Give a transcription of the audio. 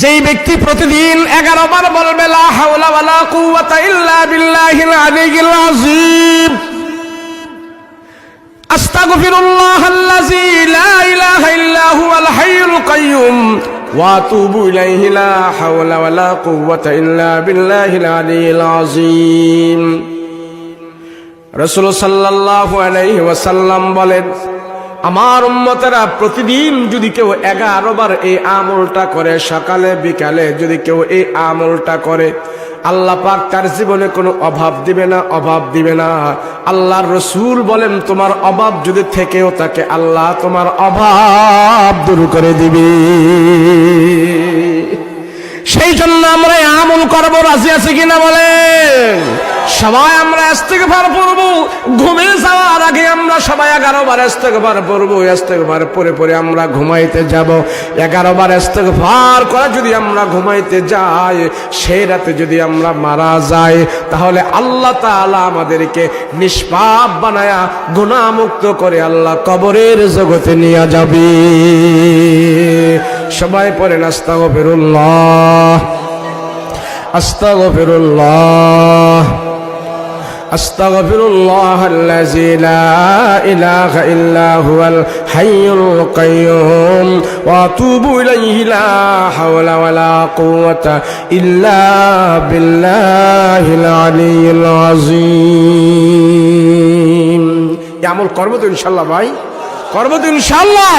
যেই ব্যক্তি প্রতিদিন 11 বার বলবে লা হাওলা ওয়ালা কুওয়াতা ইল্লা বিল্লাহিল আলিয়্যিল আযীম, আস্তাগফিরুল্লাহাল্লাযী লা ইলাহা ইল্লা হুয়াল হাইয়ুল কাইয়্যুম ওয়া আতুবু ইলাইহি, লা হাওলা ওয়ালা কুওয়াতা ইল্লা বিল্লাহিল আলিয়্যিল আযীম। রাসূল সাল্লাল্লাহু আলাইহি ওয়াসাল্লাম বলেন, আমার উম্মতেরা প্রতিদিন যদি কেউ 11 বার এই আমলটা করে, সকালে বিকালে যদি কেউ এই আমলটা করে, আল্লাহ পাক তার জীবনে কোনো অভাব দিবে না, অভাব দিবে না। আল্লাহর রাসূল বলেন, তোমার অভাব যদি থেকেও থাকে, আল্লাহ তোমার অভাব দূর করে দিবে। সেই জন্য আমরা এই আমল করবো, রাজি আছে কিনা বলেন? সবাই আমরা ইস্তেগফার পড়ব, ঘুমিয়ে যাওয়ার আগে আমরা সবাই 11 বার ইস্তেগফার পড়ব। ইস্তেগফার পড়ে পড়ে আমরা ঘুমাইতে যাব। 11 বার ইস্তেগফার করে যদি আমরা ঘুমাইতে যাই, সেই রাতে যদি আমরা মারা যাই, তাহলে আল্লাহ তাআলা আমাদেরকে নিষ্পাপ বানায়া গুনাহমুক্ত করে আল্লাহ কবরের জগতে নিয়ে যাবে। সবাই পড়েন আস্তাগফিরুল্লাহ, আস্তাগফিরুল্লাহ, আস্তাগফিরুল্লাহাল্লাযী লা ইলাহা ইল্লা হুয়াল হাইয়ুল কাইয়্যুম ওয়া আতুবু ইলাইহি, লা হাওলা ওয়ালা কুওয়াতা ইল্লা বিল্লাহিল আলিয়্যিল আযীম। এই আমল করব তো ইনশাআল্লাহ ভাই, করব তো ইনশাআল্লাহ।